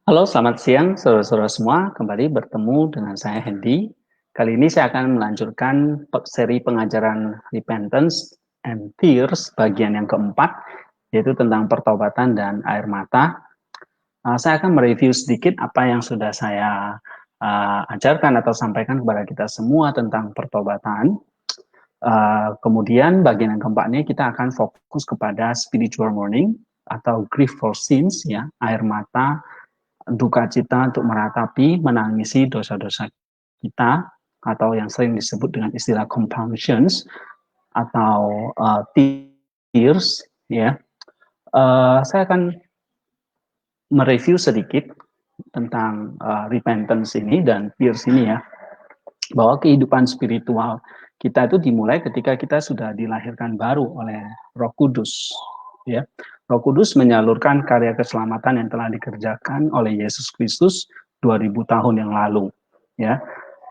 Halo, selamat siang saudara-saudara semua. Kembali bertemu dengan saya Hendy. Kali ini saya akan melanjutkan seri pengajaran Repentance and Tears bagian yang keempat, yaitu tentang pertobatan dan air mata. Saya akan mereview sedikit apa yang sudah saya ajarkan atau sampaikan kepada kita semua tentang pertobatan. Kemudian bagian yang keempat ini kita akan fokus kepada spiritual mourning atau grief for sins, ya, air mata, duka cita untuk meratapi, menangisi dosa-dosa kita, atau yang sering disebut dengan istilah compunctions atau tears, ya. Saya akan mereview sedikit tentang repentance ini dan tears ini, ya, bahwa kehidupan spiritual kita itu dimulai ketika kita sudah dilahirkan baru oleh Roh Kudus, ya. Roh Kudus menyalurkan karya keselamatan yang telah dikerjakan oleh Yesus Kristus 2000 tahun yang lalu, ya.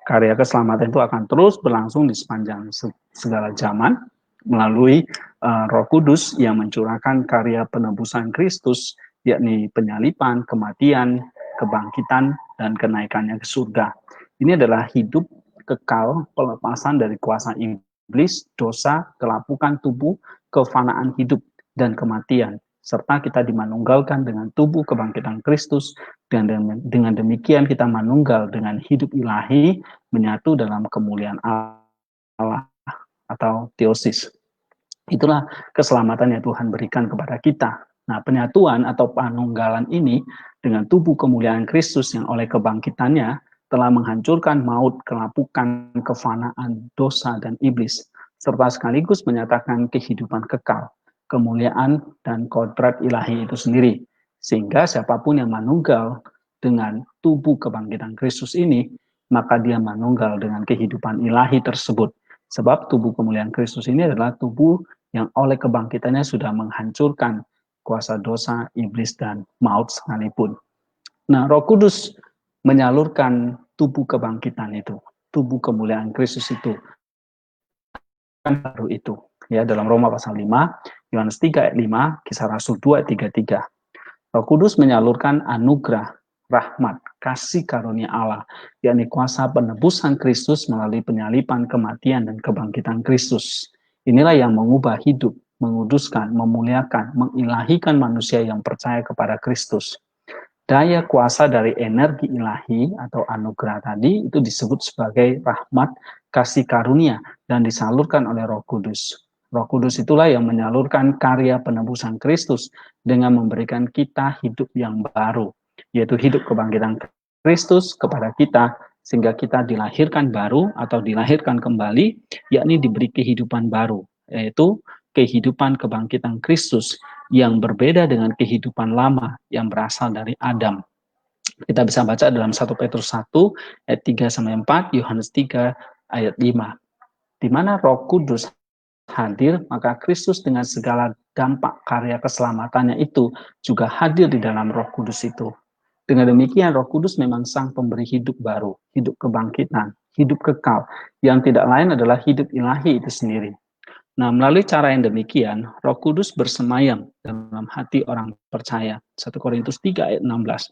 Karya keselamatan itu akan terus berlangsung di sepanjang segala zaman melalui Roh Kudus yang mencurahkan karya penebusan Kristus, yakni penyalipan, kematian, kebangkitan, dan kenaikannya ke surga. Ini adalah hidup kekal, pelepasan dari kuasa iblis, dosa, kelapukan tubuh, kefanaan hidup, dan kematian. Serta kita dimanunggalkan dengan tubuh kebangkitan Kristus, dan dengan demikian kita manunggal dengan hidup ilahi, menyatu dalam kemuliaan Allah atau teosis. Itulah keselamatan yang Tuhan berikan kepada kita. Nah, penyatuan atau panunggalan ini dengan tubuh kemuliaan Kristus yang oleh kebangkitannya telah menghancurkan maut, kelapukan, kefanaan, dosa, dan iblis, serta sekaligus menyatakan kehidupan kekal, kemuliaan, dan kodrat ilahi itu sendiri. Sehingga siapapun yang manunggal dengan tubuh kebangkitan Kristus ini, maka dia manunggal dengan kehidupan ilahi tersebut. Sebab tubuh kemuliaan Kristus ini adalah tubuh yang oleh kebangkitannya sudah menghancurkan kuasa dosa, iblis, dan maut sekalipun. Nah, Roh Kudus menyalurkan tubuh kebangkitan itu, tubuh kemuliaan Kristus itu, kan baru itu. Ya, dalam Roma pasal 5, Yohanes 3 ayat 5, Kisah Rasul 2 ayat 33. Roh Kudus menyalurkan anugerah, rahmat, kasih karunia Allah, yakni kuasa penebusan Kristus melalui penyalipan, kematian, dan kebangkitan Kristus. Inilah yang mengubah hidup, menguduskan, memuliakan, mengilahikan manusia yang percaya kepada Kristus. Daya kuasa dari energi ilahi atau anugerah tadi itu disebut sebagai rahmat, kasih karunia, dan disalurkan oleh Roh Kudus. Roh Kudus itulah yang menyalurkan karya penebusan Kristus dengan memberikan kita hidup yang baru, yaitu hidup kebangkitan Kristus kepada kita, sehingga kita dilahirkan baru atau dilahirkan kembali, yakni diberi kehidupan baru, yaitu kehidupan kebangkitan Kristus yang berbeda dengan kehidupan lama yang berasal dari Adam. Kita bisa baca dalam 1 Petrus 1 ayat 3 sampai 4, Yohanes 3 ayat 5. Di mana Roh Kudus hadir, maka Kristus dengan segala dampak karya keselamatannya itu juga hadir di dalam Roh Kudus itu. Dengan demikian, Roh Kudus memang sang pemberi hidup baru, hidup kebangkitan, hidup kekal, yang tidak lain adalah hidup ilahi itu sendiri. Nah, melalui cara yang demikian, Roh Kudus bersemayam dalam hati orang percaya. 1 Korintus 3 ayat 16.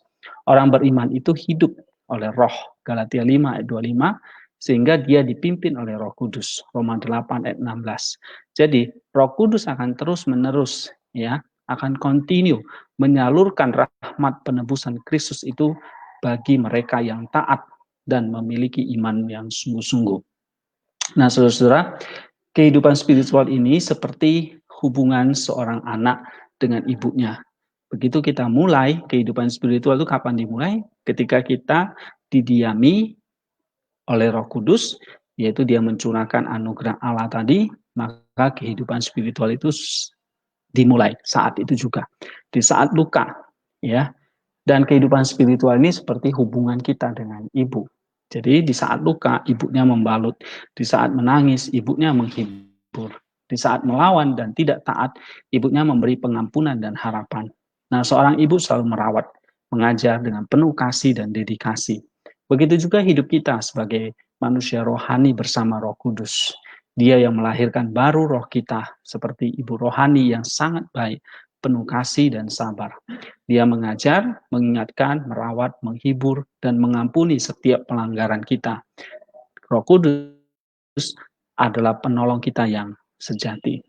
Orang beriman itu hidup oleh Roh. Galatia 5 ayat 25, sehingga dia dipimpin oleh Roh Kudus. Roma 8 ayat 16. Jadi, Roh Kudus akan terus-menerus, ya, akan continue menyalurkan rahmat penebusan Kristus itu bagi mereka yang taat dan memiliki iman yang sungguh-sungguh. Nah, saudara-saudara, kehidupan spiritual ini seperti hubungan seorang anak dengan ibunya. Begitu kita mulai, kehidupan spiritual itu kapan dimulai? Ketika kita didiami oleh Roh Kudus, yaitu dia mencurahkan anugerah Allah tadi, maka kehidupan spiritual itu dimulai saat itu juga. Di saat luka, ya. Dan kehidupan spiritual ini seperti hubungan kita dengan ibu. Jadi di saat luka, ibunya membalut. Di saat menangis, ibunya menghibur. Di saat melawan dan tidak taat, ibunya memberi pengampunan dan harapan. Nah, seorang ibu selalu merawat, mengajar dengan penuh kasih dan dedikasi. Begitu juga hidup kita sebagai manusia rohani bersama Roh Kudus. Dia yang melahirkan baru roh kita, seperti ibu rohani yang sangat baik, penuh kasih dan sabar. Dia mengajar, mengingatkan, merawat, menghibur, dan mengampuni setiap pelanggaran kita. Roh Kudus adalah penolong kita yang sejati.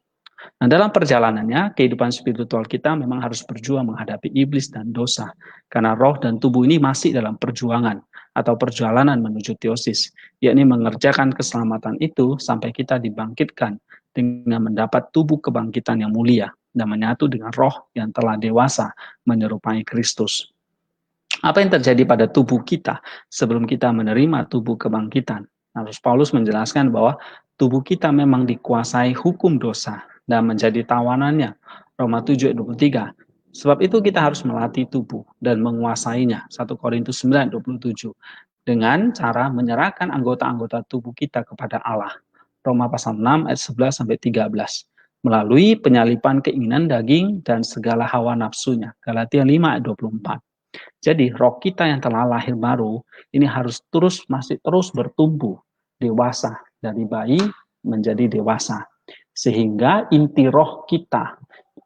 Nah, dalam perjalanannya, kehidupan spiritual kita memang harus berjuang menghadapi iblis dan dosa. Karena roh dan tubuh ini masih dalam perjuangan atau perjalanan menuju teosis, yakni mengerjakan keselamatan itu sampai kita dibangkitkan dengan mendapat tubuh kebangkitan yang mulia dan menyatu dengan roh yang telah dewasa menyerupai Kristus. Apa yang terjadi pada tubuh kita sebelum kita menerima tubuh kebangkitan? Nah, Paulus menjelaskan bahwa tubuh kita memang dikuasai hukum dosa dan menjadi tawanannya. Roma 7 ayat 23. Sebab itu kita harus melatih tubuh dan menguasainya. 1 Korintus 9 ayat 27. Dengan cara menyerahkan anggota-anggota tubuh kita kepada Allah. Roma pasal 6 ayat 11 sampai 13. Melalui penyalipan keinginan daging dan segala hawa nafsunya. Galatia 5 ayat 24. Jadi roh kita yang telah lahir baru ini harus masih terus bertumbuh dewasa dari bayi menjadi dewasa. Sehingga inti roh kita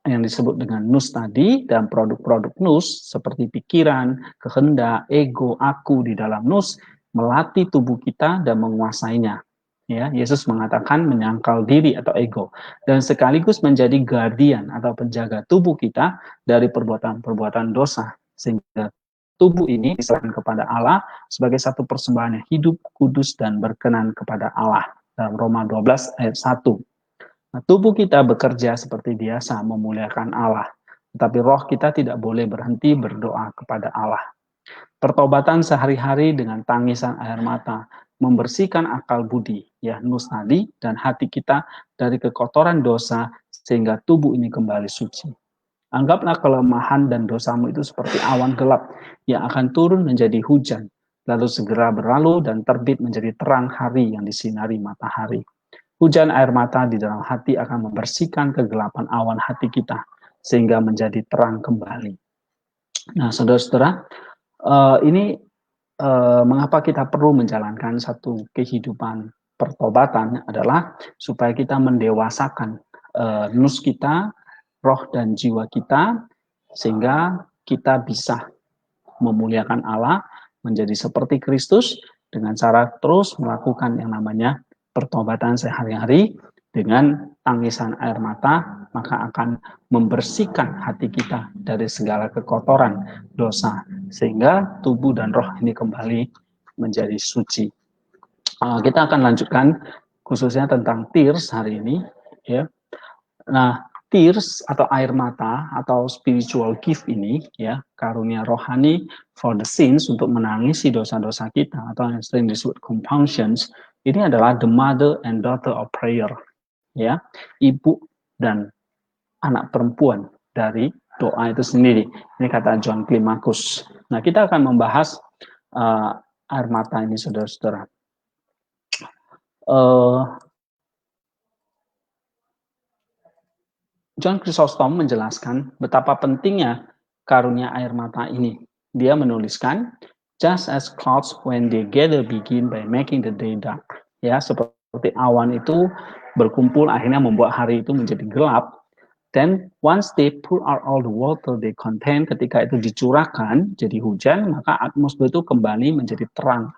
yang disebut dengan nus tadi dan produk-produk nus seperti pikiran, kehendak, ego, aku di dalam nus melatih tubuh kita dan menguasainya. Ya, Yesus mengatakan menyangkal diri atau ego dan sekaligus menjadi guardian atau penjaga tubuh kita dari perbuatan-perbuatan dosa sehingga tubuh ini diserahkan kepada Allah sebagai satu persembahan yang hidup, kudus, dan berkenan kepada Allah. Dalam Roma 12 ayat 1. Nah, tubuh kita bekerja seperti biasa memuliakan Allah, tetapi roh kita tidak boleh berhenti berdoa kepada Allah. Pertobatan sehari-hari dengan tangisan air mata, membersihkan akal budi, ya nus tadi, dan hati kita dari kekotoran dosa, sehingga tubuh ini kembali suci. Anggaplah kelemahan dan dosamu itu seperti awan gelap yang akan turun menjadi hujan, lalu segera berlalu dan terbit menjadi terang hari yang disinari matahari. Hujan air mata di dalam hati akan membersihkan kegelapan awan hati kita, sehingga menjadi terang kembali. Nah, saudara-saudara, ini mengapa kita perlu menjalankan satu kehidupan pertobatan adalah supaya kita mendewasakan nus kita, roh dan jiwa kita, sehingga kita bisa memuliakan Allah, menjadi seperti Kristus dengan cara terus melakukan yang namanya pertobatan sehari-hari dengan tangisan air mata, maka akan membersihkan hati kita dari segala kekotoran dosa, sehingga tubuh dan roh ini kembali menjadi suci. Kita akan lanjutkan khususnya tentang tears hari ini, ya. Nah, tears atau air mata atau spiritual gift ini, ya, karunia rohani for the sins untuk menangisi dosa-dosa kita atau yang sering disebut compunctions, ini adalah the mother and daughter of prayer, ya, ibu dan anak perempuan dari doa itu sendiri. Ini kata John Climacus. Nah, kita akan membahas air mata ini, saudara-saudara. John Chrysostom menjelaskan betapa pentingnya karunia air mata ini. Dia menuliskan, just as clouds when they gather begin by making the day dark. Ya, seperti awan itu berkumpul akhirnya membuat hari itu menjadi gelap. Then once they pour out all the water they contain, ketika itu dicurahkan jadi hujan, maka atmosfer itu kembali menjadi terang.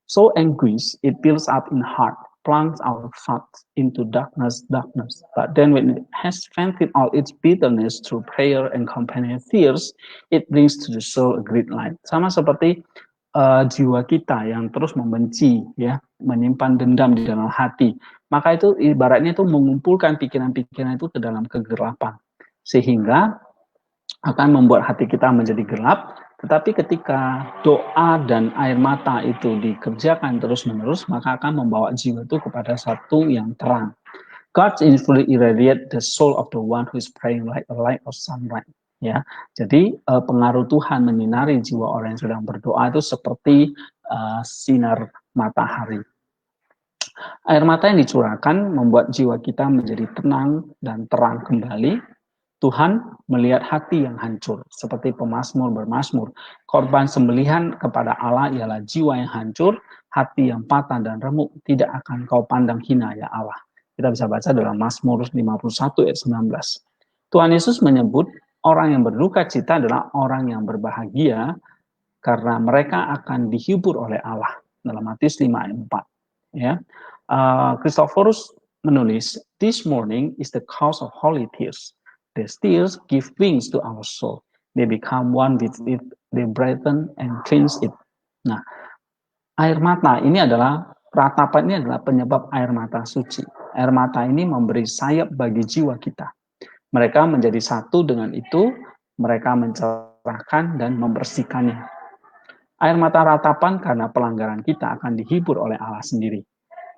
So anguish, it builds up in heart, plunges our thoughts into darkness. But then when it has vented all its bitterness through prayer and companion tears, it brings to the soul a great light. Sama seperti jiwa kita yang terus membenci, ya, menyimpan dendam di dalam hati. Maka itu ibaratnya itu mengumpulkan pikiran-pikiran itu ke dalam kegelapan, sehingga akan membuat hati kita menjadi gelap. Tetapi ketika doa dan air mata itu dikerjakan terus-menerus, maka akan membawa jiwa itu kepada satu yang terang. God's influence irradiate the soul of the one who is praying like a light of sunlight. Ya, jadi pengaruh Tuhan menyinari jiwa orang yang sedang berdoa itu seperti sinar matahari. Air mata yang dicurahkan membuat jiwa kita menjadi tenang dan terang kembali. Tuhan melihat hati yang hancur, seperti pemazmur bermazmur. Korban sembelihan kepada Allah ialah jiwa yang hancur, hati yang patah dan remuk, tidak akan kau pandang hina ya Allah. Kita bisa baca dalam Mazmur 51 ayat 19. Tuhan Yesus menyebut orang yang berduka cita adalah orang yang berbahagia karena mereka akan dihibur oleh Allah dalam Matius 5 ayat 4. Ya. Christophorus menulis, "This morning is the cause of holy tears. The tears give wings to our soul. They become one with it. They brighten and cleanse it." Nah, air mata ini adalah ratapan ini adalah penyebab air mata suci. Air mata ini memberi sayap bagi jiwa kita. Mereka menjadi satu dengan itu, mereka mencerahkan dan membersihkannya. Air mata ratapan karena pelanggaran kita akan dihibur oleh Allah sendiri.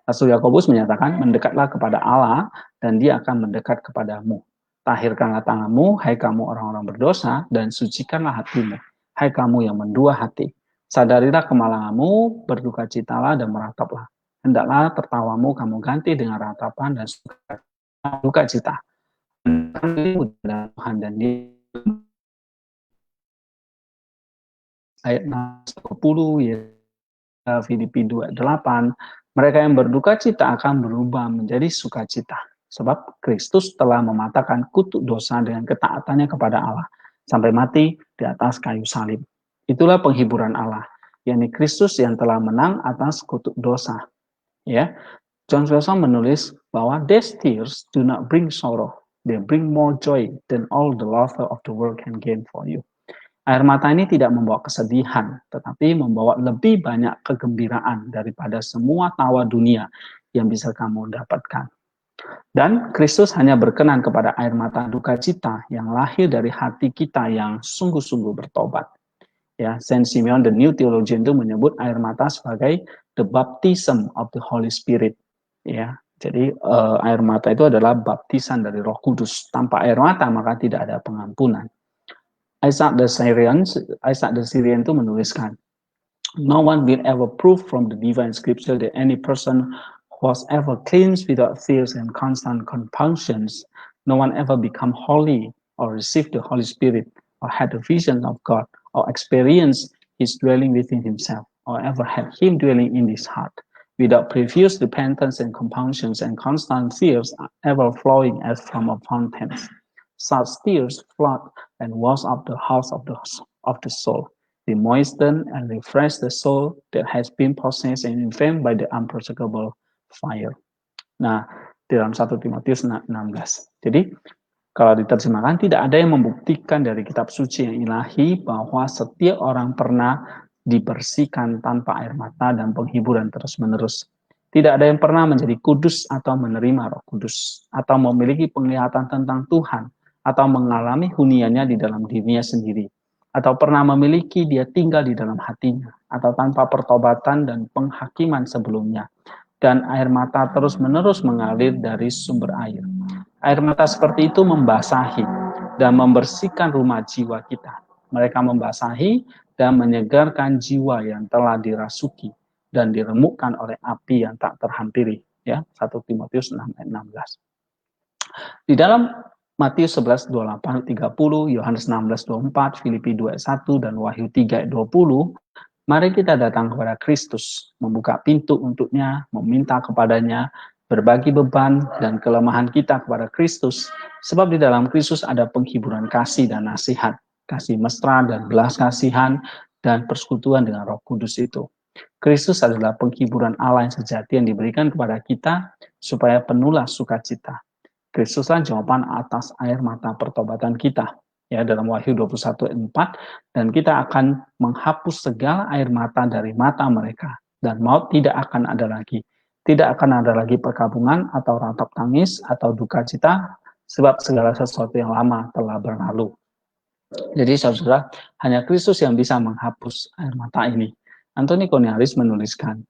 Rasul Yakobus menyatakan, mendekatlah kepada Allah dan dia akan mendekat kepadamu. Tahirkanlah tanganmu, hai kamu orang-orang berdosa, dan sucikanlah hatimu, hai kamu yang mendua hati. Sadarilah kemalanganmu, berdukacitalah dan merataplah. Hendaklah tertawamu kamu ganti dengan ratapan dan sukacita. Tuhan dan dia. Ayat 20 ya, Filipi 2:8, mereka yang berduka cita akan berubah menjadi sukacita, sebab Kristus telah mematahkan kutuk dosa dengan ketaatannya kepada Allah sampai mati di atas kayu salib. Itulah penghiburan Allah, yakni Kristus yang telah menang atas kutuk dosa. Ya, John Wesley menulis bahwa these tears do not bring sorrow, they bring more joy than all the laughter of the world can gain for you. Air mata ini tidak membawa kesedihan, tetapi membawa lebih banyak kegembiraan daripada semua tawa dunia yang bisa kamu dapatkan. Dan Kristus hanya berkenan kepada air mata duka cita yang lahir dari hati kita yang sungguh-sungguh bertobat. Ya, Saint Simeon, the New Theologian, itu menyebut air mata sebagai the baptism of the Holy Spirit. Ya, jadi air mata itu adalah baptisan dari Roh Kudus. Tanpa air mata maka tidak ada pengampunan. Isaac the Syrian itu menuliskan, no one will ever prove from the divine scripture that any person was ever cleansed without fears and constant compunctions. No one ever become holy or received the Holy Spirit or had a vision of God or experienced his dwelling within himself or ever had him dwelling in his heart without previous repentance and compunctions and constant fears ever flowing as from a fountain. Such tears flood and wash up the house of the soul. They moisten and refresh the soul that has been possessed and inflamed by the unprovocable fire. Nah, dalam 1 Timotius 16. Jadi, kalau diterjemahkan, tidak ada yang membuktikan dari kitab suci yang ilahi bahwa setiap orang pernah dibersihkan tanpa air mata dan penghiburan terus-menerus. Tidak ada yang pernah menjadi kudus atau menerima Roh Kudus, atau memiliki penglihatan tentang Tuhan, atau mengalami huniannya di dalam dirinya sendiri, atau pernah memiliki dia tinggal di dalam hatinya, atau tanpa pertobatan dan penghakiman sebelumnya. Dan air mata terus-menerus mengalir dari sumber air. Air mata seperti itu membasahi dan membersihkan rumah jiwa kita. Mereka membasahi dan menyegarkan jiwa yang telah dirasuki dan diremukkan oleh api yang tak terhampiri. Ya, 1 Timotius 6 ayat 16. Di dalam Matius 11, 28, 30, Yohanes 16, 24, Filipi 21, dan Wahyu 3, 20, mari kita datang kepada Kristus, membuka pintu untuknya, meminta kepadanya, berbagi beban dan kelemahan kita kepada Kristus, sebab di dalam Kristus ada penghiburan kasih dan nasihat, kasih mesra dan belas kasihan, dan persekutuan dengan Roh Kudus itu. Kristus adalah penghiburan Allah yang sejati yang diberikan kepada kita, supaya penuhlah sukacita. Kristuslah jawaban atas air mata pertobatan kita. Ya, dalam Wahyu 21 ayat 4, dan kita akan menghapus segala air mata dari mata mereka, dan maut tidak akan ada lagi. Tidak akan ada lagi perkabungan atau ratap tangis atau duka cita, sebab segala sesuatu yang lama telah berlalu. Jadi saudara, hanya Kristus yang bisa menghapus air mata ini. Anthony Cornelius menuliskan,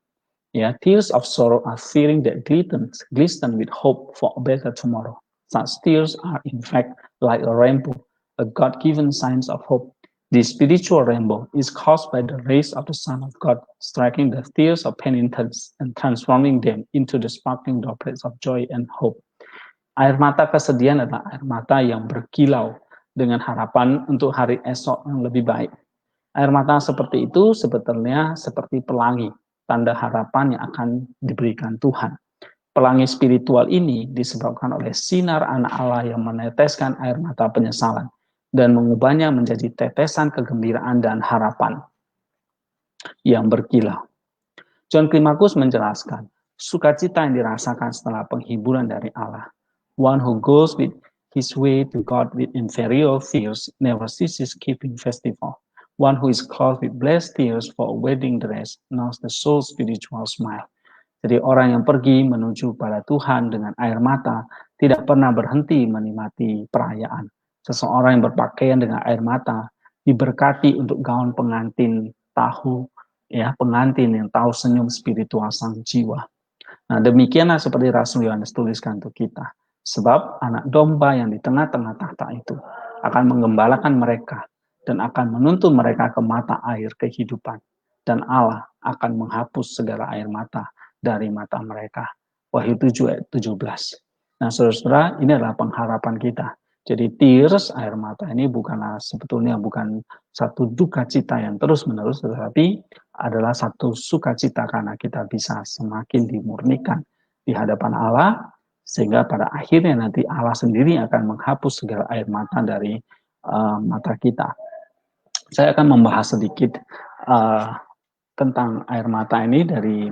yeah, tears of sorrow are feeling that glisten with hope for a better tomorrow. Such tears are in fact like a rainbow, a God-given sign of hope. The spiritual rainbow is caused by the rays of the Son of God, striking the tears of penitence and transforming them into the sparkling droplets of joy and hope. Air mata kesedihan adalah air mata yang berkilau dengan harapan untuk hari esok yang lebih baik. Air mata seperti itu sebetulnya seperti pelangi, tanda harapan yang akan diberikan Tuhan. Pelangi spiritual ini disebabkan oleh sinar anak Allah yang meneteskan air mata penyesalan dan mengubahnya menjadi tetesan kegembiraan dan harapan yang berkilau. John Climacus menjelaskan, sukacita yang dirasakan setelah penghiburan dari Allah. One who goes with his way to God with inferior fears never ceases keeping festival. One who is clothed with blessed tears for a wedding dress knows the soul's spiritual smile. Jadi orang yang pergi menuju pada Tuhan dengan air mata tidak pernah berhenti menikmati perayaan. Seseorang yang berpakaian dengan air mata diberkati untuk gaun pengantin tahu, ya, pengantin yang tahu senyum spiritual sang jiwa. Nah, demikianlah seperti Rasul Yohanes tuliskan untuk kita. Sebab anak domba yang di tengah-tengah tahta itu akan menggembalakan mereka dan akan menuntun mereka ke mata air kehidupan. Dan Allah akan menghapus segala air mata dari mata mereka. Wahyu 7 ayat 17. Nah, saudara-saudara, ini adalah pengharapan kita. Jadi tears, air mata ini sebetulnya bukan satu duka cita yang terus-menerus, tetapi adalah satu sukacita karena kita bisa semakin dimurnikan di hadapan Allah, sehingga pada akhirnya nanti Allah sendiri akan menghapus segala air mata dari mata kita. Saya akan membahas sedikit tentang air mata ini dari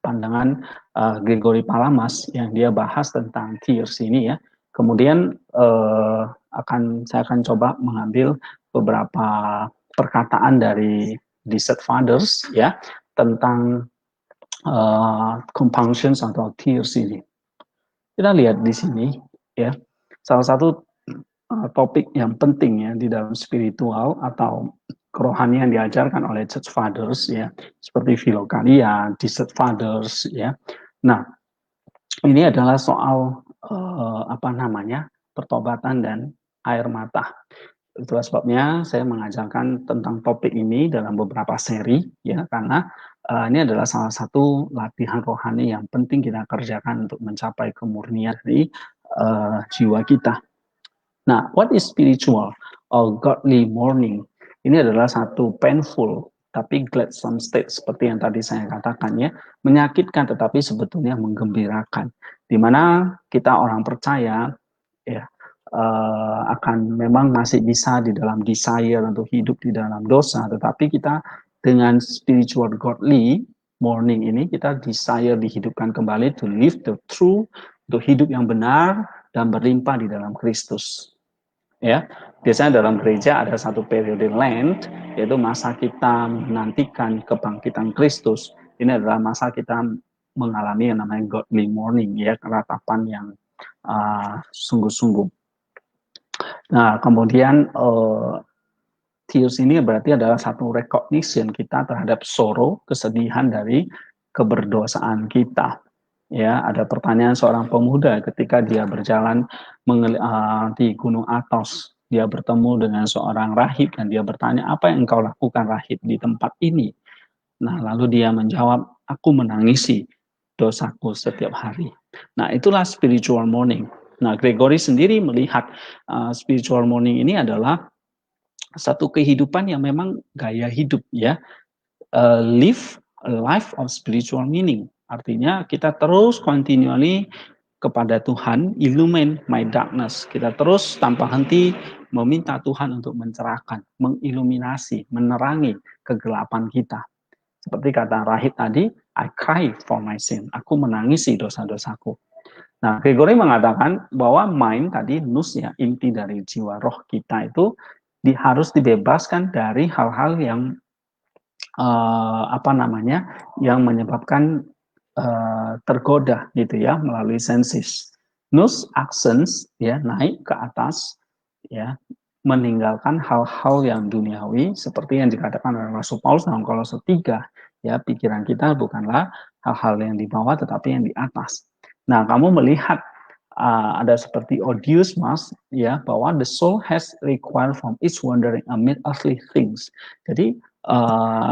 pandangan Gregory Palamas yang dia bahas tentang tears ini ya. Kemudian saya akan coba mengambil beberapa perkataan dari Desert Fathers ya tentang compunctions atau tears ini. Kita lihat di sini ya, salah satu topik yang penting ya di dalam spiritual atau kerohanian yang diajarkan oleh Church Fathers ya, seperti Philokalia, Desert Fathers ya. Nah, ini adalah soal pertobatan dan air mata. Itulah sebabnya saya mengajarkan tentang topik ini dalam beberapa seri ya, karena ini adalah salah satu latihan rohani yang penting kita kerjakan untuk mencapai kemurnian dari jiwa kita. Nah, what is spiritual or godly mourning? Ini adalah satu painful tapi gladsome state seperti yang tadi saya katakan ya, menyakitkan tetapi sebetulnya menggembirakan. Di mana kita orang percaya ya akan memang masih bisa di dalam desire untuk hidup di dalam dosa, tetapi kita dengan spiritual godly mourning ini kita desire dihidupkan kembali to live the true, untuk hidup yang benar dan berlimpah di dalam Kristus. Ya, biasanya dalam gereja ada satu periode Lent, yaitu masa kita menantikan kebangkitan Kristus. Ini adalah masa kita mengalami yang namanya godly mourning, ya, ratapan yang sungguh-sungguh. Nah, kemudian tears ini berarti adalah satu recognition kita terhadap sorrow, kesedihan dari keberdosaan kita. Ya, ada pertanyaan seorang pemuda ketika dia berjalan di Gunung Athos. Dia bertemu dengan seorang rahib dan dia bertanya, apa yang engkau lakukan rahib di tempat ini? Nah, lalu dia menjawab, aku menangisi dosaku setiap hari. Nah, itulah spiritual mourning. Nah, Gregory sendiri melihat spiritual mourning ini adalah satu kehidupan yang memang gaya hidup ya, live a life of spiritual meaning. Artinya kita terus continually kepada Tuhan, illumine my darkness. Kita terus tanpa henti meminta Tuhan untuk mencerahkan, mengiluminasi, menerangi kegelapan kita. Seperti kata rahib tadi, I cry for my sin. Aku menangisi dosa-dosaku. Nah, Gregory mengatakan bahwa mind tadi, nus ya, inti dari jiwa roh kita itu harus dibebaskan dari hal-hal yang yang menyebabkan tergoda gitu ya melalui senses. Nus accents ya naik ke atas ya, meninggalkan hal-hal yang duniawi seperti yang dikatakan oleh Rasul Paulus dalam Kolose 3 ya, pikiran kita bukanlah hal-hal yang di bawah tetapi yang di atas. Nah, kamu melihat ada seperti Odious Mas ya, bahwa the soul has required from its wandering amid earthly things. Jadi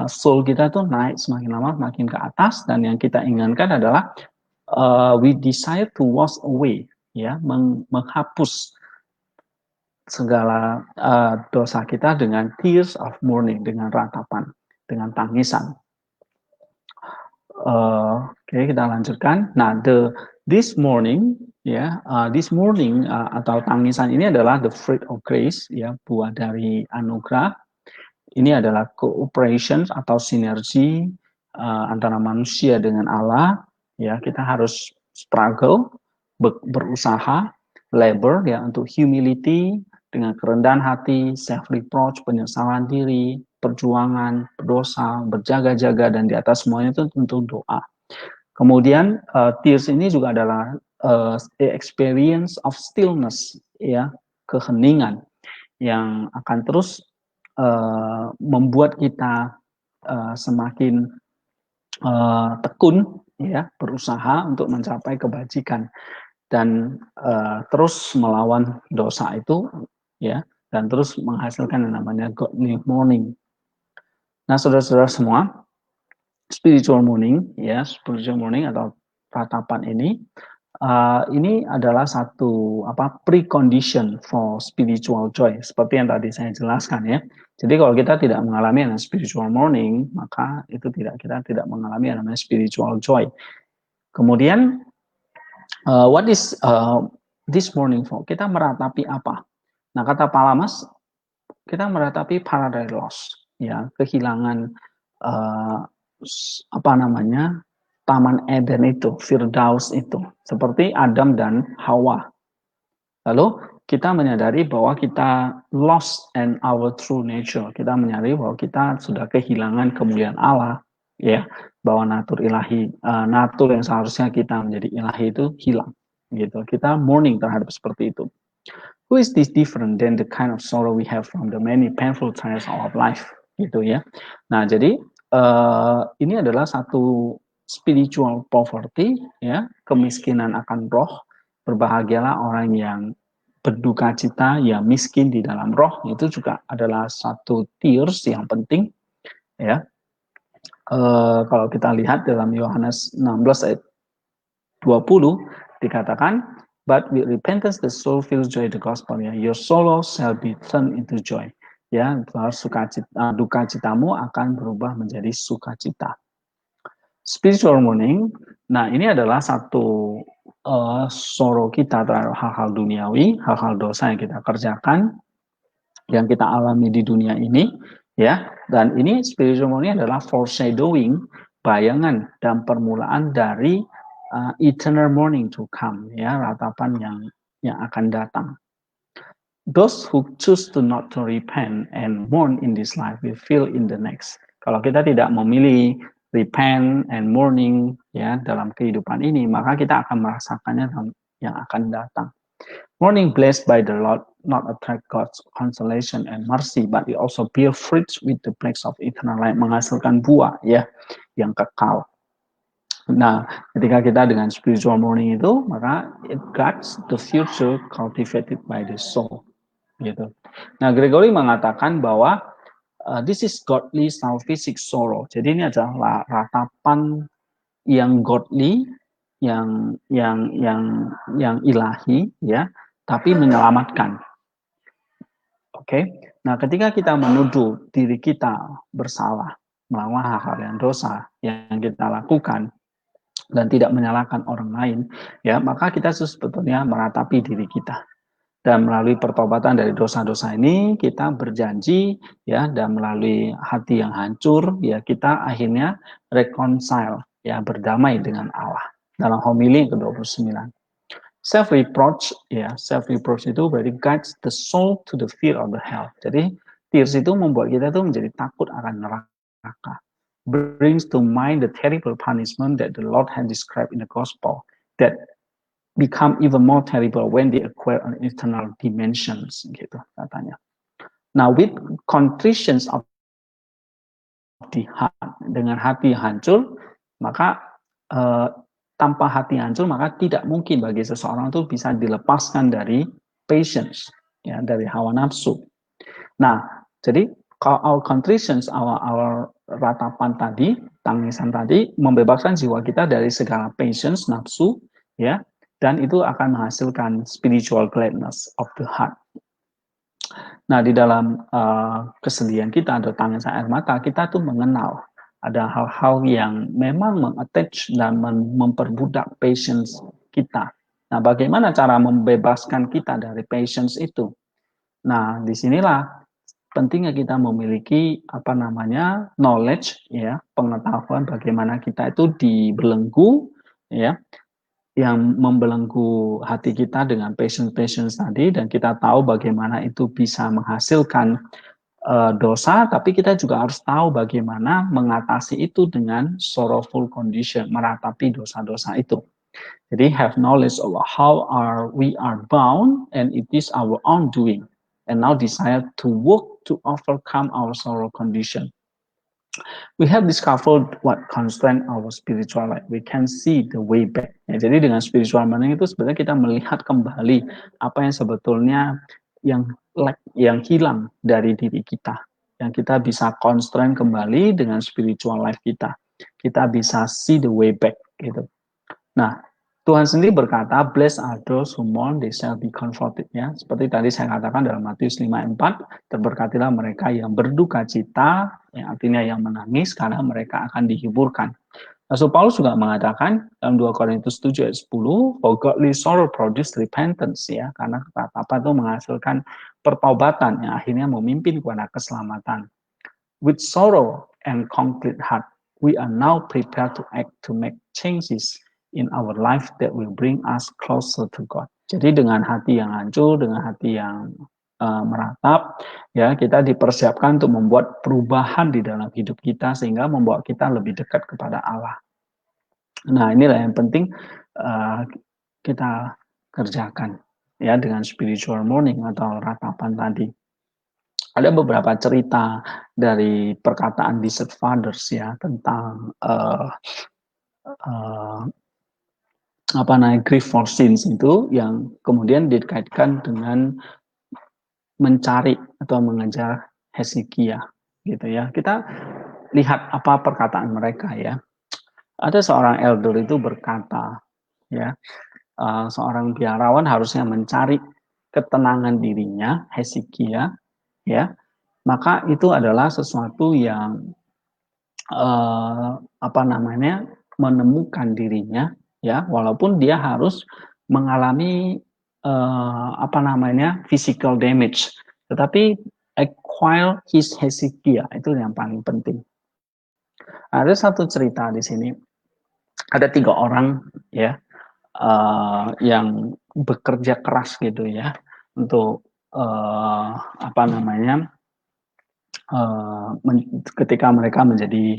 soul kita tuh naik semakin lama semakin ke atas, dan yang kita inginkan adalah we desire to wash away ya, menghapus segala dosa kita dengan tears of mourning, dengan ratapan, dengan tangisan. Oke, kita lanjutkan. Nah, the This morning, this morning atau tangisan ini adalah the fruit of grace, ya, buah dari anugerah. Ini adalah cooperation atau sinergi antara manusia dengan Allah. Ya, kita harus struggle, berusaha, labor, ya, untuk humility dengan kerendahan hati, self reproach, penyesalan diri, perjuangan, berdosa, berjaga-jaga, dan di atas semuanya itu tentu doa. Kemudian tears ini juga adalah experience of stillness, ya, keheningan yang akan terus membuat kita semakin tekun, ya, berusaha untuk mencapai kebajikan dan terus melawan dosa itu, ya, dan terus menghasilkan yang namanya godly morning. Nah, saudara-saudara semua, spiritual morning, ya, spiritual morning atau ratapan ini adalah satu precondition for spiritual joy, seperti yang tadi saya jelaskan, ya. Jadi kalau kita tidak mengalami yang namanya spiritual morning, maka itu kita tidak mengalami yang namanya spiritual joy. Kemudian what is this morning for? Kita meratapi apa? Nah, kata Palamas, kita meratapi paradise loss, ya, kehilangan Taman Eden itu, Firdaus itu, seperti Adam dan Hawa. Lalu kita menyadari bahwa kita lost in our true nature. Kita menyadari bahwa kita sudah kehilangan kemuliaan Allah, ya, bahwa natur ilahi, natur yang seharusnya kita menjadi ilahi itu hilang, gitu. Kita mourning terhadap seperti itu. Who is this different than the kind of sorrow we have from the many painful trials of life, gitu, ya. Nah, jadi ini adalah satu spiritual poverty, ya, kemiskinan akan roh. Berbahagialah orang yang berduka cita, ya, miskin di dalam roh. Itu juga adalah satu tears yang penting, ya. Kalau kita lihat dalam Yohanes 16 ayat 20 dikatakan, but with repentance the soul feels joy the gospel, ya, your sorrow shall be turned into joy, ya, duka citamu akan berubah menjadi sukacita. Spiritual mourning, nah ini adalah satu sorrow kita terhadap hal-hal duniawi, hal-hal dosa yang kita kerjakan, yang kita alami di dunia ini, ya. Dan ini spiritual mourning adalah foreshadowing, bayangan dan permulaan dari eternal morning to come, ya, ratapan yang akan datang. Those who choose to not to repent and mourn in this life will feel in the next. Kalau kita tidak memilih repent and mourning, ya, dalam kehidupan ini, maka kita akan merasakannya yang akan datang. Mourning blessed by the Lord not attract God's consolation and mercy, but it also bear fruits with the plagues of eternal life, menghasilkan buah, ya, yang kekal. Nah, ketika kita dengan spiritual mourning itu, maka it guards the future cultivated by the soul, gitu. Nah, Gregory mengatakan bahwa this is godly salvific sorrow. Jadi ini adalah ratapan yang godly, yang ilahi, ya, tapi menyelamatkan. Oke. Nah, ketika kita menuduh diri kita bersalah, melakukan hal-hal yang dosa yang kita lakukan dan tidak menyalahkan orang lain, ya, maka kita sebetulnya meratapi diri kita. Dan melalui pertobatan dari dosa-dosa ini, kita berjanji, ya, dan melalui hati yang hancur, ya, kita akhirnya reconcile, ya, berdamai dengan Allah. Dalam homili yang ke-29. Self-reproach, ya, self-reproach itu berarti guides the soul to the fear of the hell. Jadi, tears itu membuat kita tuh menjadi takut akan neraka. Brings to mind the terrible punishment that the Lord had described in the gospel, that become even more terrible when they acquire an eternal dimensions, gitu katanya. Now with contritions of the heart, dengan hati hancur, maka tanpa hati hancur maka tidak mungkin bagi seseorang itu bisa dilepaskan dari patience, ya, dari hawa nafsu. Nah, jadi kalau our contritions, our ratapan tadi, tangisan tadi, membebaskan jiwa kita dari segala patience, nafsu, ya, dan itu akan menghasilkan spiritual gladness of the heart. Nah, di dalam kesedihan kita atau tangisan air mata, kita tuh mengenal ada hal-hal yang memang mengattach dan memperbudak patience kita. Nah, bagaimana cara membebaskan kita dari patience itu? Nah, disinilah pentingnya kita memiliki apa namanya knowledge, ya, pengetahuan bagaimana kita itu dibelenggu, ya, yang membelenggu hati kita dengan patience tadi, dan kita tahu bagaimana itu bisa menghasilkan dosa, tapi kita juga harus tahu bagaimana mengatasi itu dengan sorrowful condition, meratapi dosa-dosa itu. Jadi have knowledge of how we are bound and it is our own doing, and now desire to work to overcome our sorrow condition. We have discovered what constraint our spiritual life. We can see the way back. Ya, jadi dengan spiritual learning itu sebenarnya kita melihat kembali apa yang sebetulnya yang hilang dari diri kita, yang kita bisa constraint kembali dengan spiritual life kita. Kita bisa see the way back gitu. Nah, Tuhan sendiri berkata, blessed are those who mourn, they shall be comforted. Ya, seperti tadi saya katakan dalam Matius 5:4, terberkatilah mereka yang berduka cita, yang artinya yang menangis, karena mereka akan dihiburkan. Rasul Paulus juga mengatakan dalam 2 Korintus 7 ayat 10, for godly sorrow produce repentance, ya, karena apa itu menghasilkan pertobatan yang akhirnya memimpin kepada keselamatan. With sorrow and concrete heart, we are now prepared to act to make changes in our life that will bring us closer to God. Jadi dengan hati yang hancur, dengan hati yang meratap, ya, kita dipersiapkan untuk membuat perubahan di dalam hidup kita sehingga membawa kita lebih dekat kepada Allah. Nah, inilah yang penting kita kerjakan, ya, dengan spiritual mourning atau ratapan tadi. Ada beberapa cerita dari perkataan Desert Fathers, ya, tentang apa namanya grief for sins itu yang kemudian dikaitkan dengan mencari atau mengejar Hezekiah, gitu ya. Kita lihat apa perkataan mereka, ya. Ada seorang elder itu berkata, ya, seorang biarawan harusnya mencari ketenangan dirinya, Hezekiah, ya. Maka itu adalah sesuatu yang apa namanya menemukan dirinya, ya, walaupun dia harus mengalami apa namanya physical damage, tetapi acquire his Hezekiah itu yang paling penting. Ada satu cerita di sini, ada 3 orang, ya, yang bekerja keras gitu, ya, untuk apa namanya ketika mereka menjadi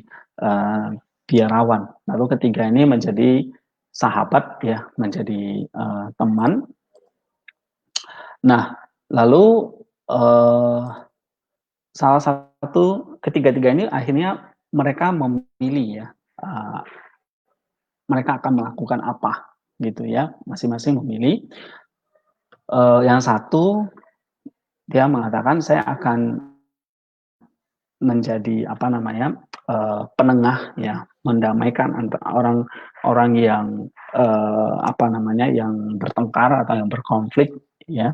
biarawan. Lalu ketiga ini menjadi sahabat, ya, menjadi teman. Nah, lalu salah satu ketiga-tiga ini akhirnya mereka memilih, ya, mereka akan melakukan apa, gitu ya, masing-masing memilih. Yang satu dia mengatakan saya akan menjadi apa namanya penengah, ya, mendamaikan antara orang-orang yang apa namanya yang bertengkar atau yang berkonflik, ya.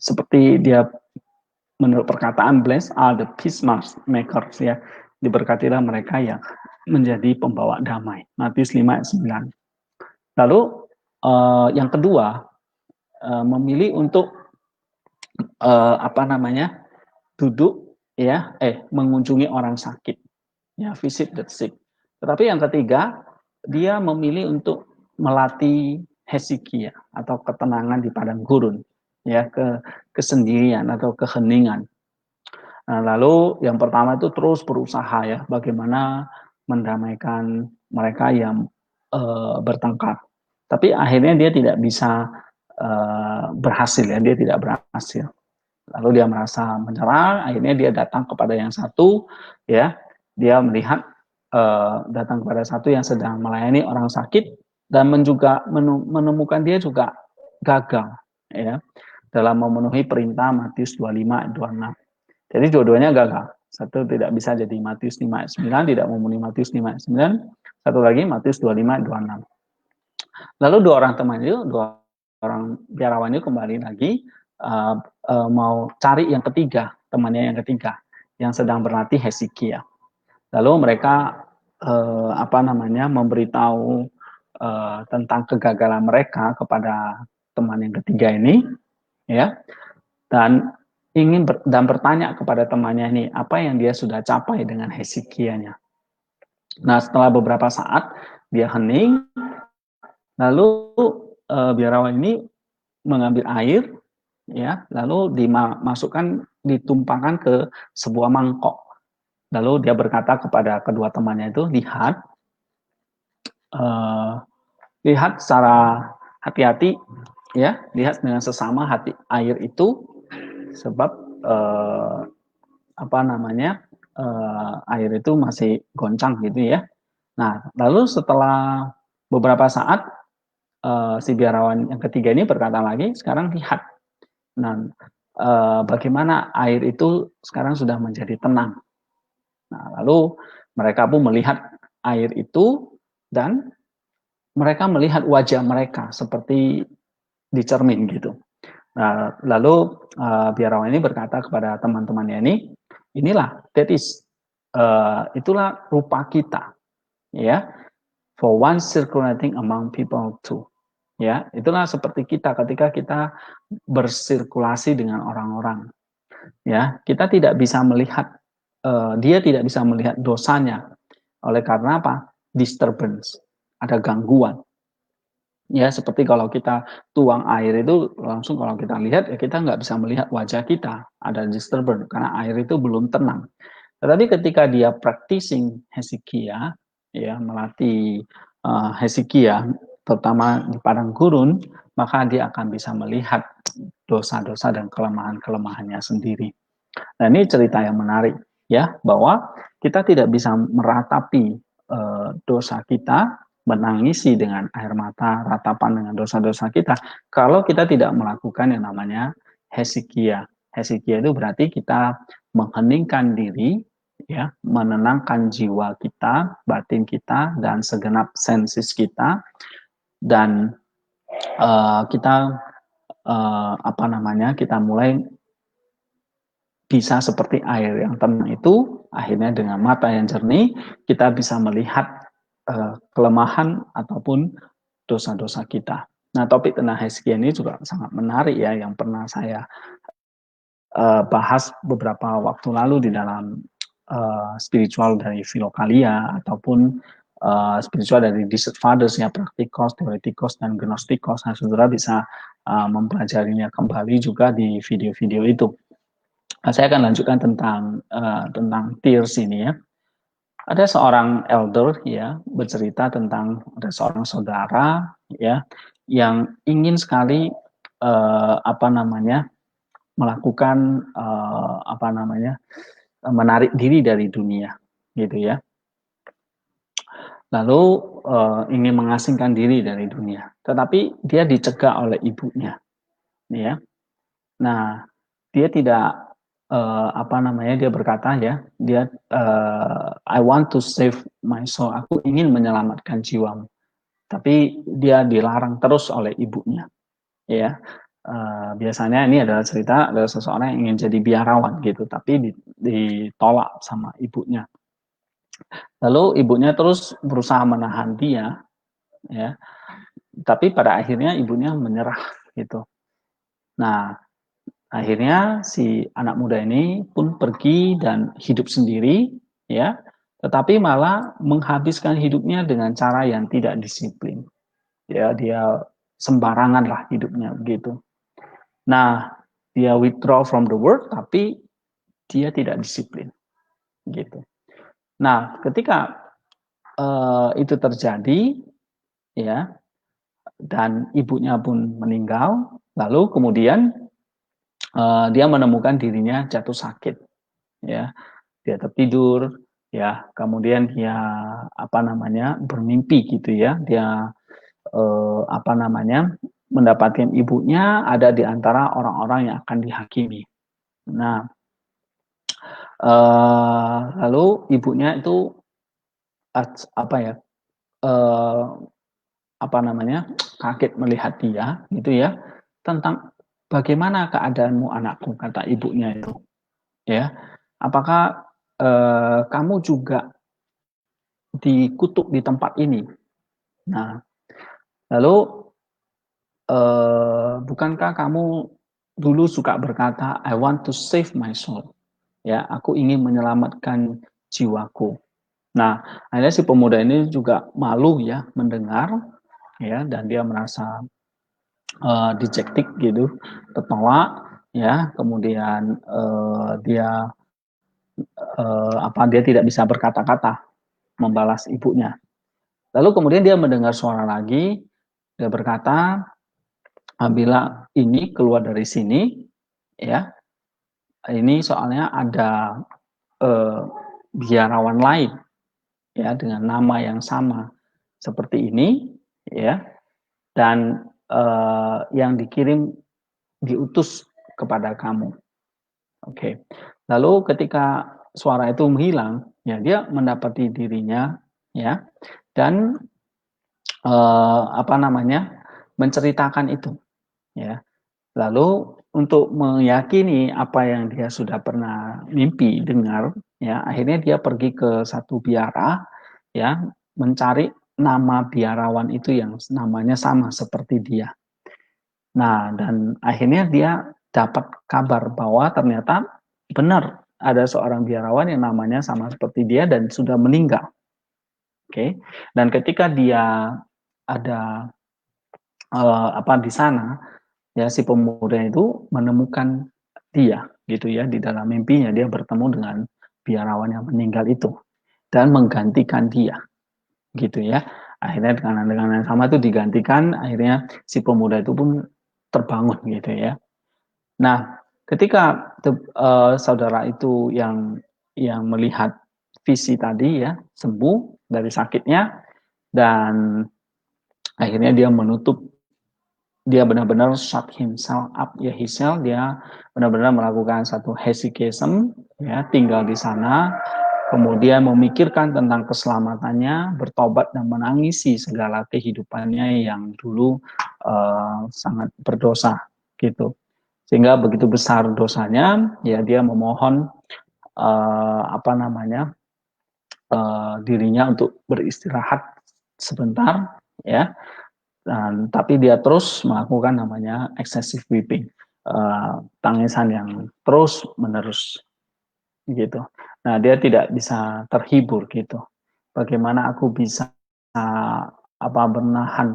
Seperti dia menurut perkataan blessed are the peacemakers, ya, diberkatilah mereka yang menjadi pembawa damai, Matius 5 ayat 9. Lalu yang kedua memilih untuk apa namanya duduk, ya, mengunjungi orang sakit, ya, visit the sick. Tetapi yang ketiga, dia memilih untuk melatih Hezekiah atau ketenangan di padang gurun, ya, kesendirian atau keheningan. Nah, lalu yang pertama itu terus berusaha, ya, bagaimana mendamaikan mereka yang bertengkar. Tapi akhirnya dia tidak bisa berhasil, ya, dia tidak berhasil. Lalu dia merasa menyerah, akhirnya dia datang kepada yang satu, ya, dia melihat datang kepada satu yang sedang melayani orang sakit dan juga menemukan dia juga gagal, ya, dalam memenuhi perintah Matius 25 ayat 26. Jadi dua-duanya gagal. Satu tidak bisa jadi Matius 5 ayat 9, tidak memenuhi Matius 5 ayat 9. Satu lagi Matius 25 ayat 26. Lalu dua orang biarawan itu kembali lagi mau cari yang ketiga, temannya yang ketiga yang sedang berlatih Hezekiah. Lalu mereka apa namanya memberitahu tentang kegagalan mereka kepada teman yang ketiga ini, ya, dan dan bertanya kepada temannya ini apa yang dia sudah capai dengan Hezekiah-nya. Nah, setelah beberapa saat dia hening, lalu biarawan ini mengambil air, ya, lalu dimasukkan, ditumpahkan ke sebuah mangkok. Lalu dia berkata kepada kedua temannya itu, lihat secara hati-hati, ya, lihat dengan sesama hati air itu, sebab apa namanya, air itu masih goncang gitu ya. Nah, lalu setelah beberapa saat si biarawan yang ketiga ini berkata lagi, sekarang lihat, nah, bagaimana air itu sekarang sudah menjadi tenang. Nah, lalu mereka pun melihat air itu dan mereka melihat wajah mereka seperti di cermin gitu. Nah, lalu biarawan ini berkata kepada teman-temannya ini, inilah, itulah rupa kita, ya, for one circulating among people too. Ya, itulah seperti kita ketika kita bersirkulasi dengan orang-orang. Ya, kita tidak bisa melihat, dia tidak bisa melihat dosanya. Oleh karena apa? Disturbance, ada gangguan. Ya, seperti kalau kita tuang air itu langsung, kalau kita lihat ya kita nggak bisa melihat wajah kita, ada disturbance karena air itu belum tenang. Tetapi ketika dia practicing Hezekiah, ya, melatih Hezekiah terutama di padang gurun, maka dia akan bisa melihat dosa-dosa dan kelemahan-kelemahannya sendiri. Nah, ini cerita yang menarik, ya, bahwa kita tidak bisa meratapi dosa kita, menangisi dengan air mata, ratapan dengan dosa-dosa kita, kalau kita tidak melakukan yang namanya Hezekiah. Hezekiah itu berarti kita mengheningkan diri, ya, menenangkan jiwa kita, batin kita, dan segenap sensis kita, dan kita apa namanya, kita mulai bisa seperti air yang tenang itu, akhirnya dengan mata yang jernih kita bisa melihat kelemahan ataupun dosa-dosa kita. Nah, topik tentang Hezekiah ini juga sangat menarik ya, yang pernah saya bahas beberapa waktu lalu di dalam spiritual dari Filokalia ataupun spiritual dari Desert Fathers ya, Praktikos, Teoretikos, dan Gnostikos. Nah, saudara bisa mempelajarinya kembali juga di video-video itu. Nah, saya akan lanjutkan tentang tears ini ya. Ada seorang elder ya bercerita tentang ada seorang saudara ya yang ingin sekali apa namanya melakukan apa namanya menarik diri dari dunia gitu ya. Lalu ingin mengasingkan diri dari dunia, tetapi dia dicegah oleh ibunya, ya. Nah, dia tidak apa namanya, dia berkata ya, dia I want to save my soul, aku ingin menyelamatkan jiwamu, tapi dia dilarang terus oleh ibunya, ya. Biasanya ini adalah cerita ada seseorang yang ingin jadi biarawan gitu, tapi ditolak sama ibunya. Lalu ibunya terus berusaha menahan dia, ya. Tapi pada akhirnya ibunya menyerah gitu. Nah, akhirnya si anak muda ini pun pergi dan hidup sendiri, ya. Tetapi malah menghabiskan hidupnya dengan cara yang tidak disiplin. Ya, dia sembarangan lah hidupnya begitu. Nah, dia withdraw from the world tapi dia tidak disiplin gitu. Nah, ketika itu terjadi, ya, dan ibunya pun meninggal, lalu kemudian dia menemukan dirinya jatuh sakit, ya, dia tertidur, ya, kemudian dia apa namanya bermimpi gitu ya, dia apa namanya mendapatkan ibunya ada di antara orang-orang yang akan dihakimi. Nah, lalu ibunya itu apa ya, apa namanya kaget melihat dia gitu ya, tentang bagaimana keadaanmu anakku, kata ibunya itu, ya, apakah kamu juga dikutuk di tempat ini. Nah, Lalu, bukankah kamu dulu suka berkata, I want to save my soul. Ya, aku ingin menyelamatkan jiwaku. Nah, akhirnya si pemuda ini juga malu ya mendengar, ya, dan dia merasa dejected gitu, tertawa, ya, kemudian dia tidak bisa berkata-kata membalas ibunya. Lalu kemudian dia mendengar suara lagi, dia berkata, bila ini keluar dari sini, ya, ini soalnya ada eh, biarawan lain, ya, dengan nama yang sama seperti ini, ya, dan yang diutus kepada kamu. Oke. Lalu ketika suara itu menghilang, ya dia mendapati dirinya, ya, dan menceritakan itu, ya. Lalu untuk meyakini apa yang dia sudah pernah mimpi dengar, ya, akhirnya dia pergi ke satu biara, ya, mencari nama biarawan itu yang namanya sama seperti dia. Nah, dan akhirnya dia dapat kabar bahwa ternyata benar ada seorang biarawan yang namanya sama seperti dia dan sudah meninggal. Oke. Dan ketika dia ada di sana, ya si pemuda itu menemukan dia gitu ya, di dalam mimpinya dia bertemu dengan biarawan yang meninggal itu dan menggantikan dia gitu ya. Akhirnya dengan yang sama itu digantikan, akhirnya si pemuda itu pun terbangun gitu ya. Nah, ketika saudara itu yang melihat visi tadi ya, sembuh dari sakitnya, dan akhirnya dia benar-benar shut himself up, ya, dia benar-benar melakukan satu hesychasm, ya, tinggal di sana, kemudian memikirkan tentang keselamatannya, bertobat dan menangisi segala kehidupannya yang dulu sangat berdosa gitu. Sehingga begitu besar dosanya, ya dia memohon dirinya untuk beristirahat sebentar, ya. Dan tapi dia terus melakukan namanya excessive weeping, tangisan yang terus menerus gitu. Nah, dia tidak bisa terhibur gitu. Bagaimana aku bisa menahan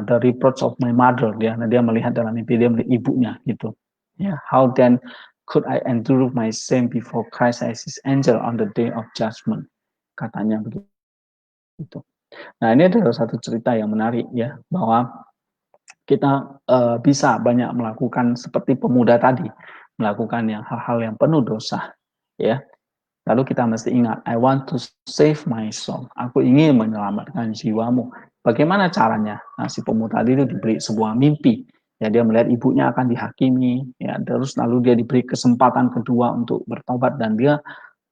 the reproach of my mother, dia melihat dalam mimpi, dia melihat ibunya gitu. Ya, how then could I endure my sin before Christ as his angel on the day of judgment, katanya begitu. Nah, ini adalah satu cerita yang menarik ya, bahwa kita bisa banyak melakukan seperti pemuda tadi, melakukan hal-hal yang penuh dosa, ya. Lalu kita mesti ingat, I want to save my soul. Aku ingin menyelamatkan jiwamu. Bagaimana caranya? Nah, si pemuda tadi itu diberi sebuah mimpi. Ya, dia melihat ibunya akan dihakimi, ya, terus lalu dia diberi kesempatan kedua untuk bertobat dan dia